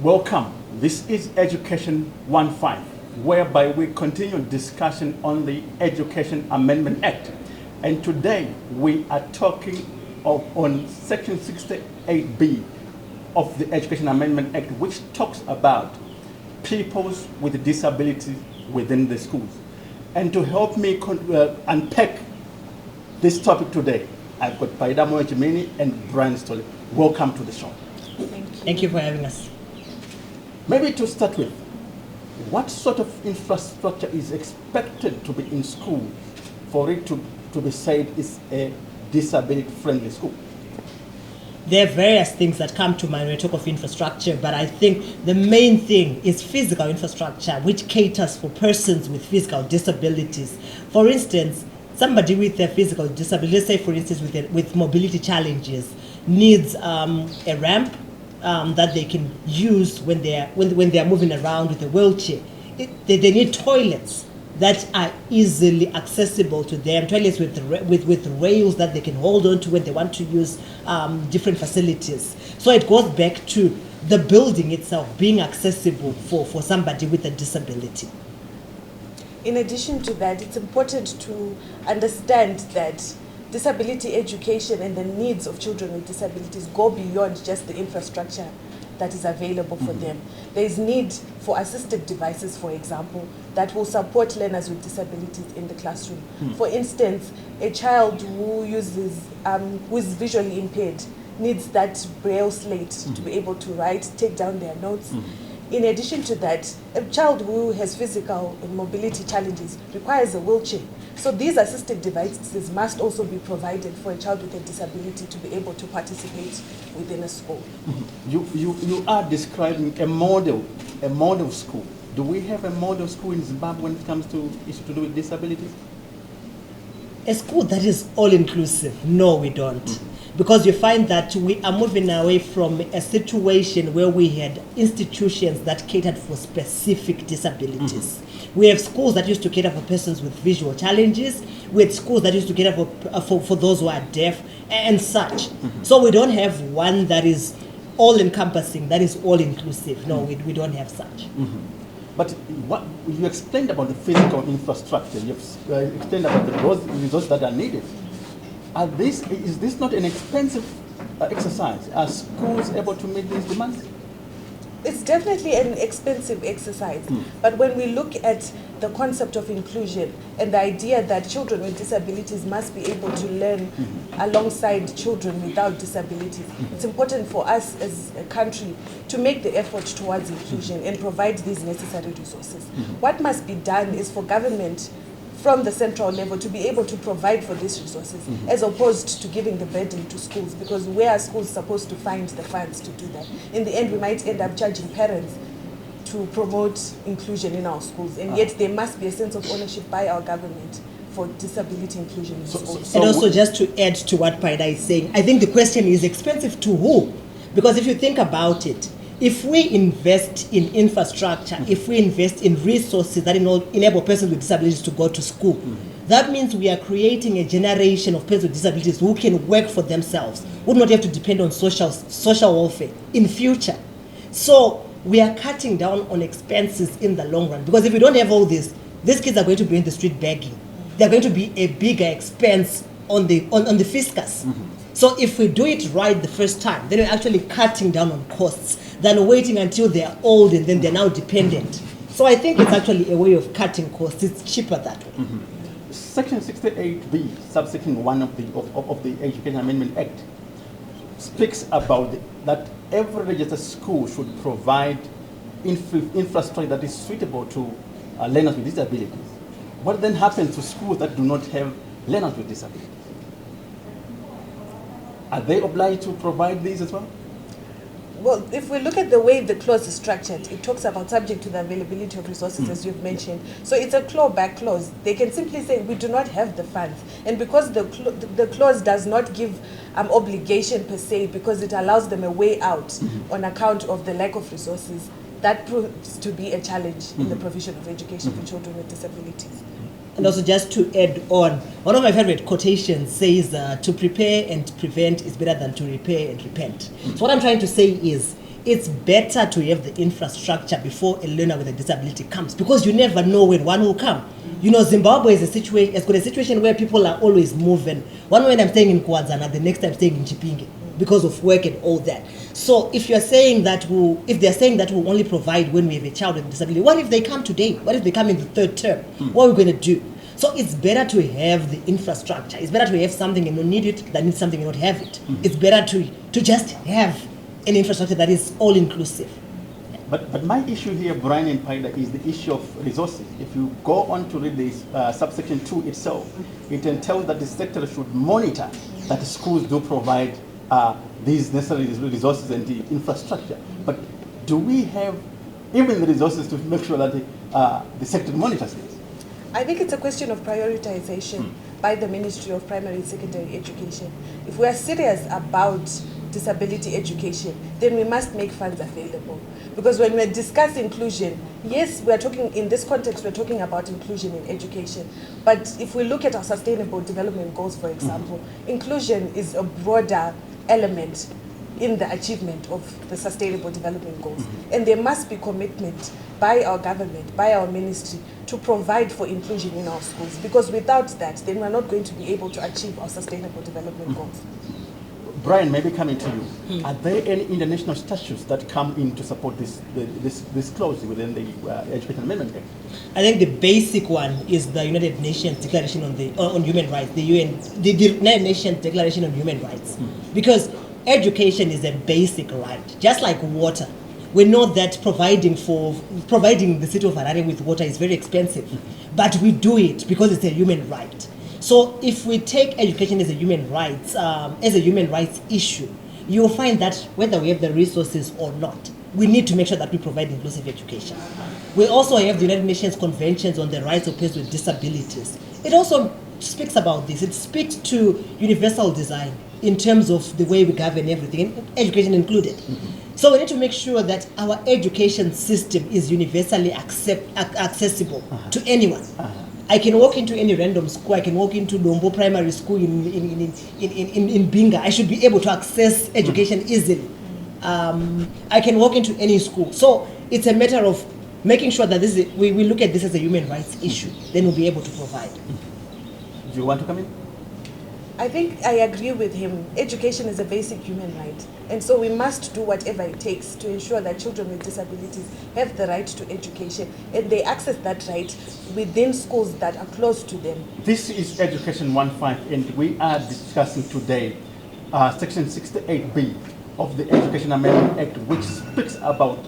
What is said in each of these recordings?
Welcome. This is Education 1.5, whereby we continue discussion on the Education Amendment Act. And today we are talking on Section 68B of the Education Amendment Act, which talks about pupils with disabilities within the schools. And to help me unpack this topic today, I've got Paidamo Jimini and Brian Stolle. Welcome to the show. Thank you. Thank you for having us. Maybe to start with, what sort of infrastructure is expected to be in school for it to be said is a disability-friendly school? There are various things that come to mind when we talk of infrastructure, but I think the main thing is physical infrastructure, which caters for persons with physical disabilities. For instance, somebody with a physical disability, let's say for instance with mobility challenges, needs a ramp that they can use when they are moving around with a wheelchair. They need toilets that are easily accessible to them, toilets with rails that they can hold on to when they want to use different facilities. So it goes back to the building itself being accessible for somebody with a disability. In addition to that, it's important to understand that disability education and the needs of children with disabilities go beyond just the infrastructure that is available for them. There is need for assistive devices, for example, that will support learners with disabilities in the classroom. For instance, a child who is visually impaired needs that braille slate to be able to write, take down their notes. In addition to that, a child who has physical and mobility challenges requires a wheelchair. So these assistive devices must also be provided for a child with a disability to be able to participate within a school. You are describing a model school. Do we have a model school in Zimbabwe when it comes to issues to do with disabilities? A school that is all-inclusive, no, we don't. Because you find that we are moving away from a situation where we had institutions that catered for specific disabilities. We have schools that used to cater for persons with visual challenges. We had schools that used to cater for those who are deaf and such. So we don't have one that is all-encompassing, that is all-inclusive. No, we don't have such. But what you explained about the physical infrastructure, you've explained about the resources that are needed. Is this not an expensive exercise? Are schools able to meet these demands? It's definitely an expensive exercise, but when we look at the concept of inclusion and the idea that children with disabilities must be able to learn alongside children without disabilities, it's important for us as a country to make the effort towards inclusion and provide these necessary resources. What must be done is for government from the central level to be able to provide for these resources, as opposed to giving the burden to schools, because where are schools supposed to find the funds to do that? In the end, we might end up charging parents to promote inclusion in our schools, and yet there must be a sense of ownership by our government for disability inclusion in schools. And also, just to add to what Paida is saying, I think the question is expensive to who? Because if you think about it, if we invest in infrastructure, if we invest in resources that enable persons with disabilities to go to school, that means we are creating a generation of persons with disabilities who can work for themselves, who do not have to depend on social welfare in future. So we are cutting down on expenses in the long run, because if we don't have all this, these kids are going to be in the street begging. They're going to be a bigger expense on the fiscus. So if we do it right the first time, then we're actually cutting down on costs than waiting until they're old and then they're now dependent. So I think it's actually a way of cutting costs. It's cheaper that way. Section 68B, subsection 1 of the Education Amendment Act, speaks about that every registered school should provide infrastructure that is suitable to learners with disabilities. What then happens to schools that do not have learners with disabilities? Are they obliged to provide these as well? Well, if we look at the way the clause is structured, it talks about subject to the availability of resources, as you've mentioned. So it's a clawback clause. They can simply say, we do not have the funds. And because the clause does not give obligation per se, because it allows them a way out on account of the lack of resources, that proves to be a challenge in the provision of education for children with disabilities. And also, just to add on, one of my favorite quotations says, to prepare and prevent is better than to repair and repent. So what I'm trying to say is, it's better to have the infrastructure before a learner with a disability comes, because you never know when one will come. You know, Zimbabwe is has got a situation where people are always moving. One moment I'm staying in Kwazana, the next I'm staying in Chipinge because of work and all that. So if you're saying that if they're saying that we'll only provide when we have a child with a disability, what if they come today? What if they come in the third term? What are we going to do? So it's better to have the infrastructure. It's better to have something and not need it than need something and not have it. It's better to just have an infrastructure that is all inclusive. But my issue here, Brian and Paida, is the issue of resources. If you go on to read this subsection 2 itself, it entails that the sector should monitor that the schools do provide these necessary resources and the infrastructure. But do we have even the resources to make sure that the sector monitors this? I think it's a question of prioritization by the Ministry of Primary and Secondary Education. If we are serious about disability education, then we must make funds available. Because when we discuss inclusion, yes, we are talking, in this context, we're talking about inclusion in education. But if we look at our sustainable development goals, for example, inclusion is a broader element in the achievement of the sustainable development goals. And there must be commitment by our government, by our ministry, to provide for inclusion in our schools. Because without that, then we're not going to be able to achieve our sustainable development goals. Brian, maybe coming to you. Are there any international statutes that come in to support this clause within the Education Amendment Act? I think the basic one is the United Nations Declaration on Human Rights, the United Nations Declaration on Human Rights. Because education is a basic right, just like water. We know that providing the city of Harare with water is very expensive, but we do it because it's a human right. So if we take education as a human rights issue, you will find that whether we have the resources or not, we need to make sure that we provide inclusive education. We also have the United Nations Conventions on the Rights of Persons with Disabilities. It also speaks about this. It speaks to universal design in terms of the way we govern everything, education included. So we need to make sure that our education system is universally accessible to anyone. I can walk into any random school. I can walk into Dombo Primary School in Binga. I should be able to access education easily. I can walk into any school. So it's a matter of making sure that we look at this as a human rights issue. Then we'll be able to provide. Do you want to come in? I think I agree with him. Education is a basic human right. And so we must do whatever it takes to ensure that children with disabilities have the right to education and they access that right within schools that are close to them. This is Education 1.5 and we are discussing today Section 68B of the Education Amendment Act, which speaks about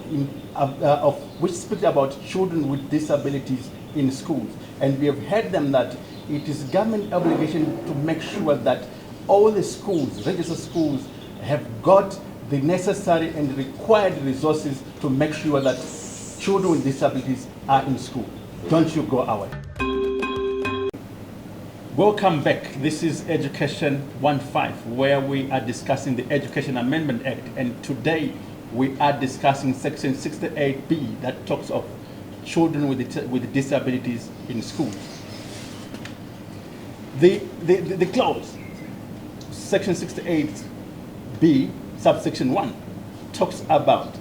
children with disabilities in schools. And we have heard them that it is government obligation to make sure that all the schools, registered schools, have got the necessary and required resources to make sure that children with disabilities are in school. Don't you go away. Welcome back. This is Education 1.5, where we are discussing the Education Amendment Act, and today we are discussing Section 68B that talks of children with disabilities in schools. The clause, Section 68B, subsection 1, talks about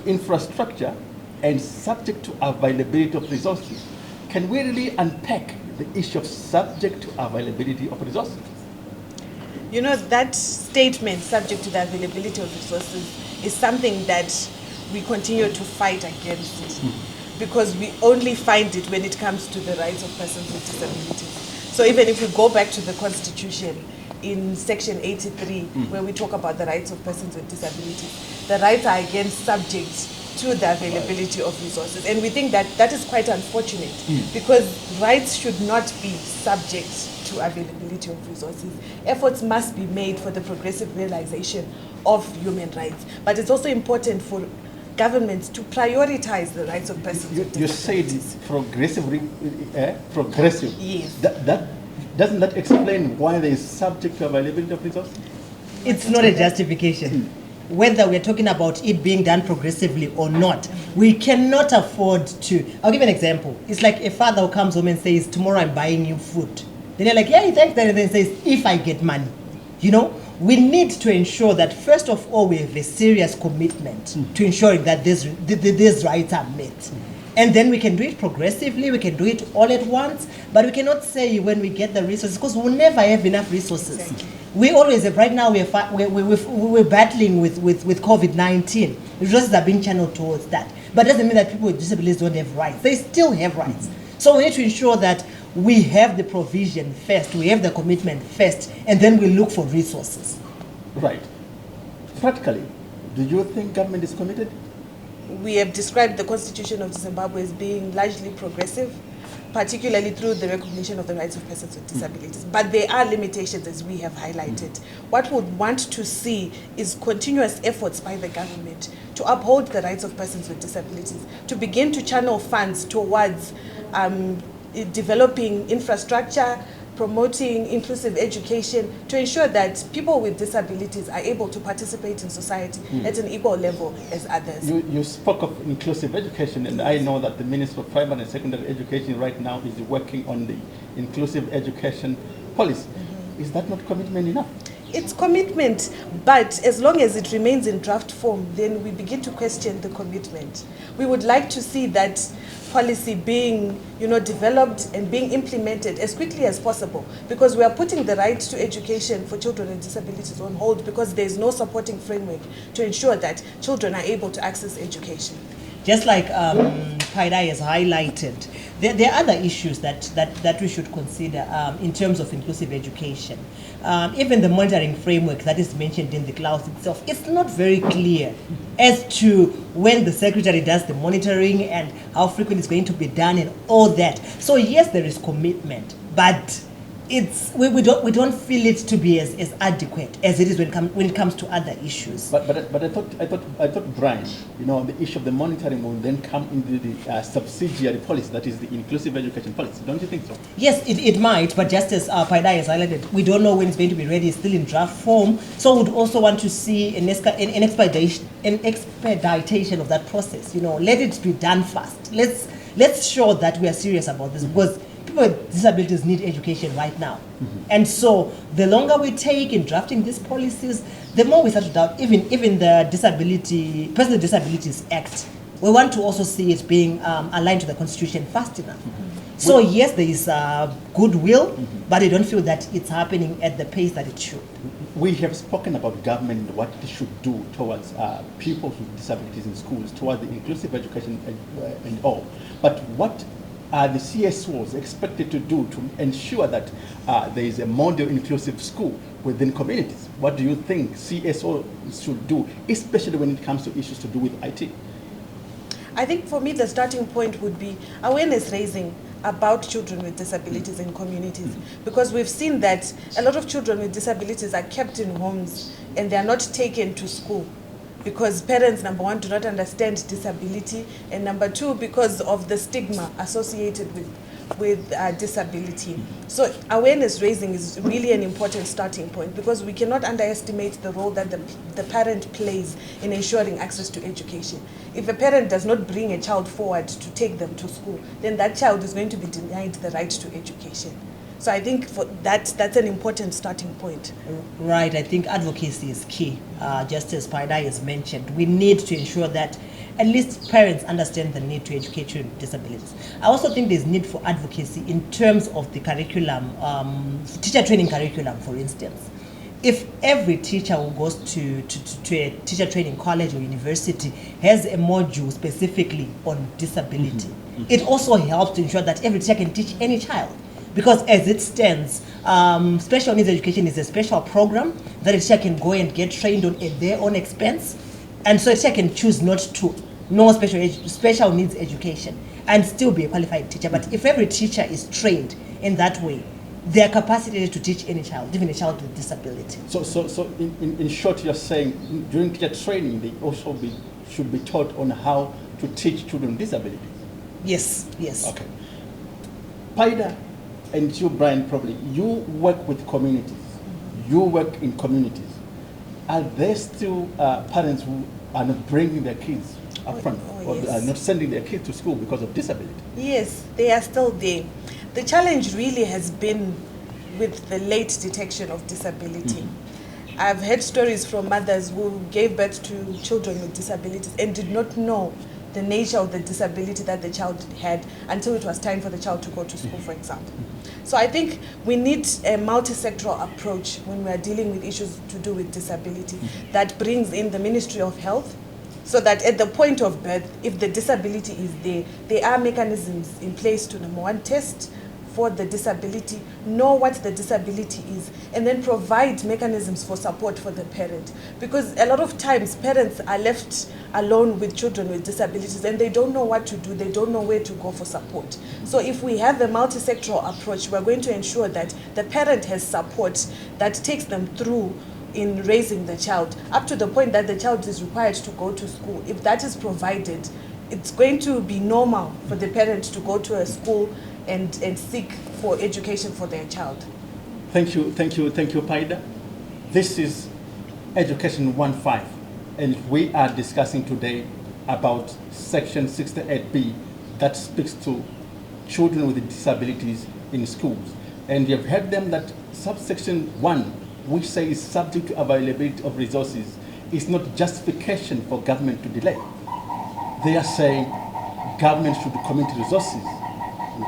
infrastructure and subject to availability of resources. Can we really unpack the issue of subject to availability of resources? You know, that statement, subject to the availability of resources, is something that we continue to fight against because we only find it when it comes to the rights of persons with disabilities. So even if we go back to the Constitution, in Section 83, where we talk about the rights of persons with disabilities, the rights are again subject to the availability of resources. And we think that that is quite unfortunate because rights should not be subject to availability of resources. Efforts must be made for the progressive realization of human rights. But it's also important for governments to prioritize the rights of persons with disabilities. You said progressive. Yes. Doesn't that explain why there is subject to availability of resources? It's not a justification. Whether we're talking about it being done progressively or not, we cannot afford to. I'll give you an example. It's like a father who comes home and says, tomorrow I'm buying you food. Then you're like, yeah, thanks. And then says, if I get money. You know, we need to ensure that, first of all, we have a serious commitment to ensuring that these rights are met. And then we can do it progressively, we can do it all at once, but we cannot say when we get the resources, because we'll never have enough resources. Exactly. We always have, right now we're battling with COVID-19. Resources are being channeled towards that. But it doesn't mean that people with disabilities don't have rights. They still have rights. So we need to ensure that we have the provision first, we have the commitment first, and then we look for resources. Right. Practically, do you think government is committed? We have described the Constitution of Zimbabwe as being largely progressive, particularly through the recognition of the rights of persons with disabilities. But there are limitations, as we have highlighted. What we would want to see is continuous efforts by the government to uphold the rights of persons with disabilities, to begin to channel funds towards developing infrastructure, promoting inclusive education, to ensure that people with disabilities are able to participate in society at an equal level as others. You spoke of inclusive education, and I know that the Minister of Primary and Secondary Education right now is working on the inclusive education policy. Is that not commitment enough? It's commitment, but as long as it remains in draft form, then we begin to question the commitment. We would like to see that policy being, developed and being implemented as quickly as possible, because we are putting the right to education for children with disabilities on hold because there is no supporting framework to ensure that children are able to access education. Just like Paidai has highlighted, there are other issues that we should consider in terms of inclusive education. Even the monitoring framework that is mentioned in the clause itself, it's not very clear as to when the secretary does the monitoring and how frequent it's going to be done and all that. So yes, there is commitment, but we don't feel it to be as adequate as it is when it comes to other issues. But I thought, Brian, the issue of the monitoring will then come into the subsidiary policy, that is the inclusive education policy. Don't you think so? Yes, it might, but just as Paidai has highlighted, we don't know when it's going to be ready. It's still in draft form. So we'd also want to see an expeditation of that process. Let it be done fast. Let's show that we are serious about this, because people with disabilities need education right now. And so the longer we take in drafting these policies, the more we start to doubt even the Person with Disabilities Act. We want to also see it being aligned to the Constitution fast enough. So yes, there is goodwill, but I don't feel that it's happening at the pace that it should. We have spoken about government, what it should do towards people with disabilities in schools, towards the inclusive education and all. But what are the CSOs expected to do to ensure that there is a model inclusive school within communities? What do you think CSOs should do, especially when it comes to issues to do with IT? I think for me the starting point would be awareness raising about children with disabilities in communities, because we've seen that a lot of children with disabilities are kept in homes and they are not taken to school because parents, number one, do not understand disability, and number two, because of the stigma associated with disability. So awareness raising is really an important starting point, because we cannot underestimate the role that the parent plays in ensuring access to education. If a parent does not bring a child forward to take them to school, then that child is going to be denied the right to education. So I think that's an important starting point. Right, I think advocacy is key. Just as Paidai has mentioned, we need to ensure that at least parents understand the need to educate children with disabilities. I also think there's need for advocacy in terms of the curriculum, teacher training curriculum, for instance. If every teacher who goes to a teacher training college or university has a module specifically on disability, it also helps to ensure that every teacher can teach any child. Because as it stands, special needs education is a special program that a teacher can go and get trained on at their own expense. And so a teacher can choose not to know special needs education and still be a qualified teacher. But if every teacher is trained in that way, their capacity to teach any child, even a child with disability. So in short, you're saying during teacher training, they also should be taught on how to teach children with disabilities? Yes, yes. Okay. Paida and you, Brian, probably, you work with communities. You work in communities. Are there still parents who are not bringing their kids up front, or yes. are not sending their kids to school because of disability? Yes, they are still there. The challenge really has been with the late detection of disability. I've heard stories from mothers who gave birth to children with disabilities and did not know the nature of the disability that the child had until it was time for the child to go to school, for example. So I think we need a multi-sectoral approach when we are dealing with issues to do with disability that brings in the Ministry of Health, so that at the point of birth, if the disability is there are mechanisms in place to, number one, test for the disability, know what the disability is, and then provide mechanisms for support for the parent. Because a lot of times parents are left alone with children with disabilities and they don't know what to do, they don't know where to go for support. So if we have a multi-sectoral approach, we're going to ensure that the parent has support that takes them through in raising the child, up to the point that the child is required to go to school. If that is provided, it's going to be normal for the parent to go to a school and seek for education for their child. Thank you, Paida. This is Education 1.5, and we are discussing today about Section 68B that speaks to children with disabilities in schools. And you've heard them that subsection 1, which says subject to availability of resources, is not justification for government to delay. They are saying government should commit resources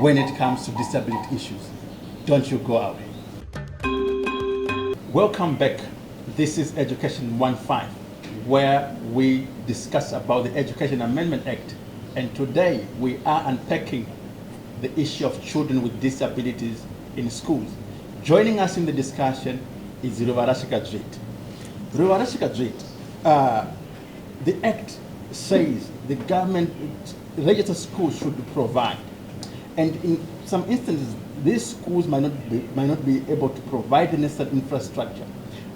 when it comes to disability issues. Don't you go away. Welcome back. This is Education 1.5, where we discuss about the Education Amendment Act. And today we are unpacking the issue of children with disabilities in schools. Joining us in the discussion is Ruvarashika Drit. Ruvarashika Drit, the Act says the government registered schools should provide. And in some instances, these schools might not be able to provide the necessary infrastructure.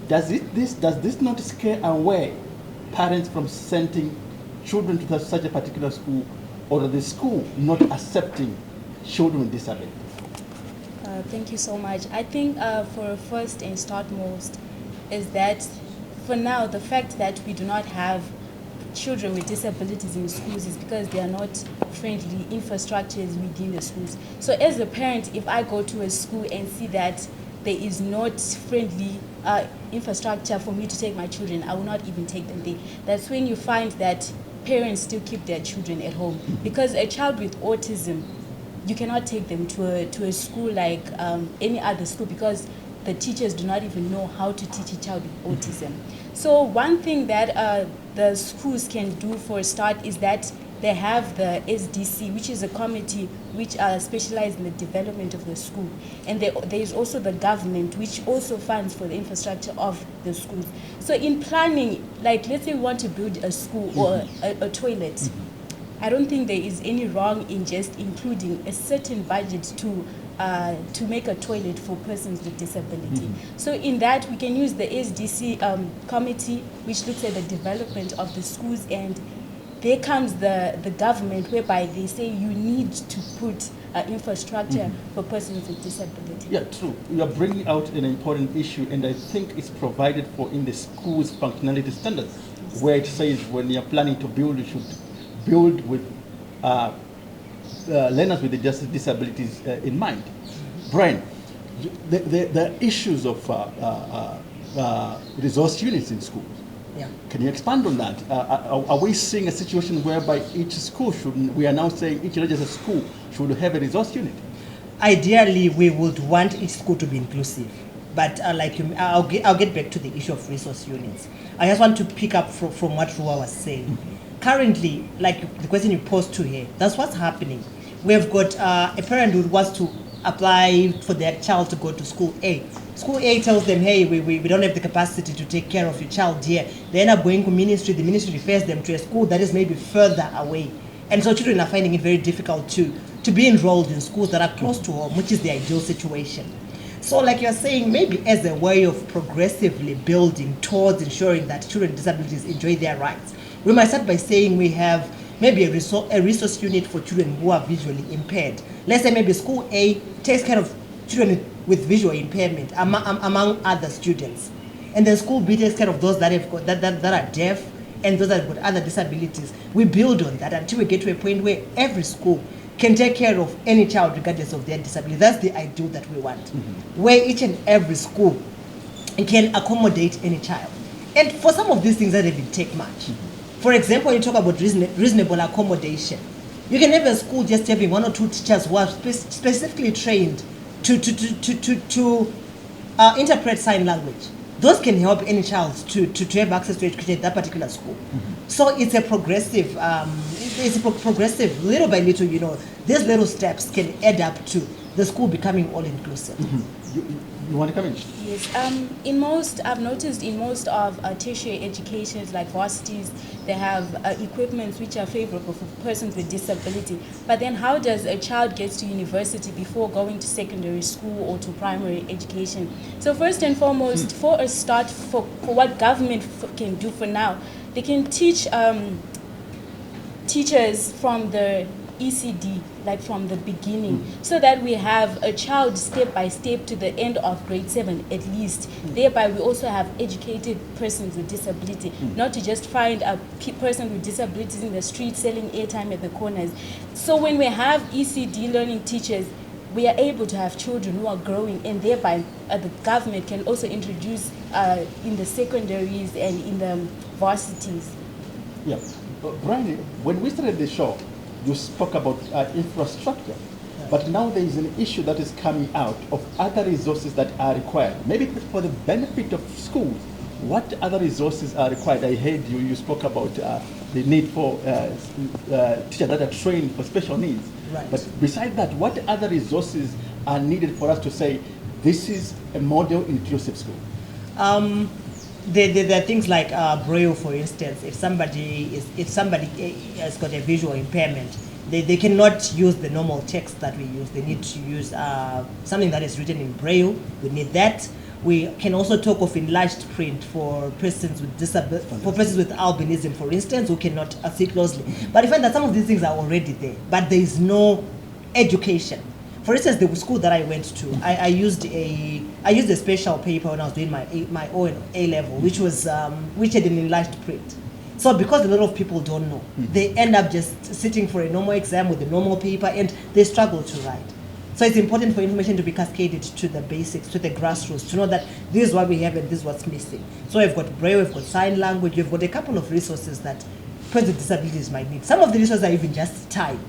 Does this not scare away parents from sending children to such a particular school, or the school not accepting children with disabilities? Thank you so much. I think for first and startmost is that for now the fact that we do not have children with disabilities in schools is because there are not friendly infrastructures within the schools. So as a parent, if I go to a school and see that there is not friendly infrastructure for me to take my children, I will not even take them there. That's when you find that parents still keep their children at home, because a child with autism, you cannot take them to a school like any other school, because the teachers do not even know how to teach a child with autism. So one thing that the schools can do for a start is that they have the SDC, which is a committee which specializes in the development of the school. And there is also the government, which also funds for the infrastructure of the schools. So in planning, like let's say we want to build a school or a toilet, I don't think there is any wrong in just including a certain budget to make a toilet for persons with disability. So in that, we can use the SDC committee, which looks at the development of the schools, and there comes the government, whereby they say you need to put infrastructure for persons with disability. Yeah, true. You are bringing out an important issue, and I think it's provided for in the school's functionality standards, where it says when you're planning to build, you should build with learners with disabilities in mind. Brian, the issues of resource units in schools. Yeah. Can you expand on that? Are we seeing a situation whereby each school we are now saying each registered school should have a resource unit? Ideally, we would want each school to be inclusive. But I'll get back to the issue of resource units. I just want to pick up from what Rua was saying. Currently, like the question you posed to here, that's what's happening. We've got a parent who wants to apply for their child to go to school A. School A tells them, hey, we don't have the capacity to take care of your child here. They end up going to ministry. The ministry refers them to a school that is maybe further away. And so children are finding it very difficult to be enrolled in schools that are close to home, which is the ideal situation. So like you're saying, maybe as a way of progressively building towards ensuring that children with disabilities enjoy their rights, we might start by saying we have maybe a resource unit for children who are visually impaired. Let's say maybe school A takes care of children with visual impairment among other students. And then school B takes care of those that have got that are deaf and those that have got other disabilities. We build on that until we get to a point where every school can take care of any child regardless of their disability. That's the ideal that we want. Where each and every school can accommodate any child. And for some of these things, that doesn't take much. For example, when you talk about reasonable accommodation, you can have a school just having 1 or 2 teachers who are specifically trained to interpret sign language. Those can help any child to have access to education at that particular school. So it's a progressive, little by little, these little steps can add up to the school becoming all-inclusive. You want to come in? Yes, I've noticed in most of tertiary educations like varsities, they have equipments which are favorable for persons with disability. But then how does a child get to university before going to secondary school or to primary education? So first and foremost, for a start, for what government can do for now, they can teach teachers from the ECD, like from the beginning, so that we have a child step by step to the end of grade 7 at least. Thereby we also have educated persons with disability, not to just find a person with disabilities in the street selling airtime at the corners. So when we have ECD learning teachers, we are able to have children who are growing, and thereby the government can also introduce in the secondaries and in the varsities. Yeah. Brian, when we started the show, you spoke about infrastructure, but now there is an issue that is coming out of other resources that are required. Maybe for the benefit of schools, what other resources are required? I heard you spoke about the need for teachers that are trained for special needs. Right. But besides that, what other resources are needed for us to say this is a model inclusive school? There are things like Braille, for instance. If somebody has got a visual impairment, they cannot use the normal text that we use. They need to use something that is written in Braille. We need that. We can also talk of enlarged print for persons with albinism, for instance, who cannot see closely. But I find that some of these things are already there, but there is no education. For instance, the school that I went to, I used a special paper when I was doing my A level, which had an enlarged print. So because a lot of people don't know, they end up just sitting for a normal exam with a normal paper, and they struggle to write. So it's important for information to be cascaded to the basics, to the grassroots, to know that this is what we have and this is what's missing. So we've got Braille, we've got sign language, we've got a couple of resources that persons with disabilities might need. Some of the resources are even just time.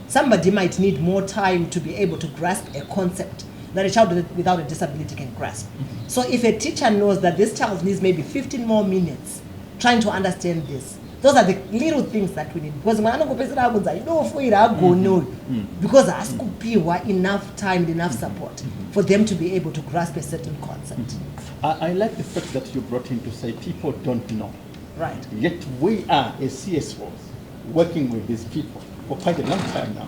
Somebody might need more time to be able to grasp a concept that a child without a disability can grasp. So if a teacher knows that this child needs maybe 15 more minutes trying to understand this, those are the little things that we need. Because because enough time, enough support for them to be able to grasp a certain concept. I like the fact that you brought in to say people don't know. Right. Yet we are, as CSOs, working with these people for quite a long time now.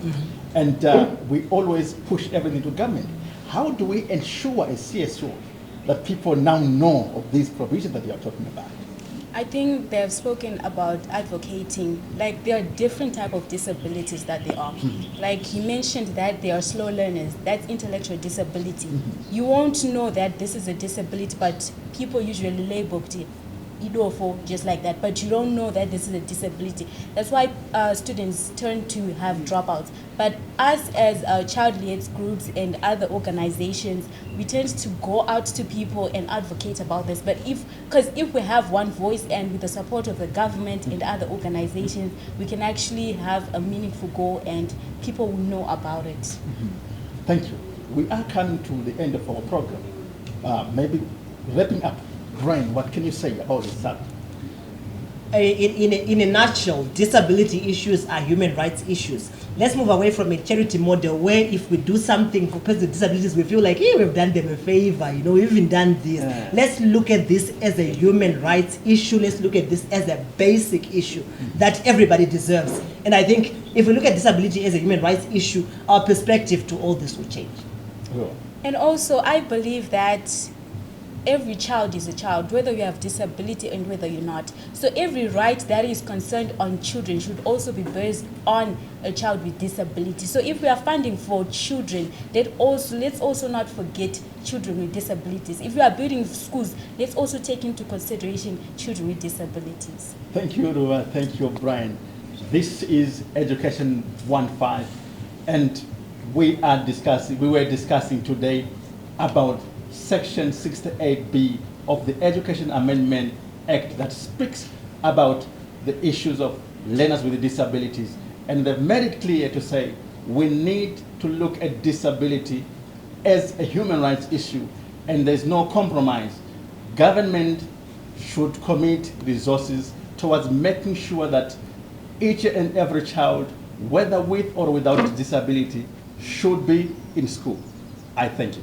And we always push everything to government. How do we ensure as CSO that people now know of these provisions that you are talking about? I think they've spoken about advocating. Like, there are different type of disabilities that they are. Like he mentioned that they are slow learners. That's intellectual disability. You won't know that this is a disability, but people usually label it just like that, but you don't know that this is a disability. That's why students turn to have dropouts. But us as child-led groups and other organizations, we tend to go out to people and advocate about this. But because if we have one voice and with the support of the government and other organizations, we can actually have a meaningful goal and people will know about it. Thank you. We are coming to the end of our program. Maybe wrapping up. Brian, what can you say about this subject? In a nutshell, disability issues are human rights issues. Let's move away from a charity model where if we do something for persons with disabilities, we feel like, hey, we've done them a favor, we've even done this. Let's look at this as a human rights issue. Let's look at this as a basic issue that everybody deserves. And I think if we look at disability as a human rights issue, our perspective to all this will change. And also, I believe that every child is a child, whether you have disability and whether you're not. So every right that is concerned on children should also be based on a child with disability. So if we are funding for children, let's also not forget children with disabilities. If we are building schools, let's also take into consideration children with disabilities. Thank you, Ruwa. Thank you, Brian. This is Education 1.5, and we were discussing today about Section 68B of the Education Amendment Act that speaks about the issues of learners with disabilities. And they've made it clear to say we need to look at disability as a human rights issue, and there's no compromise. Government should commit resources towards making sure that each and every child, whether with or without disability, should be in school. I thank you.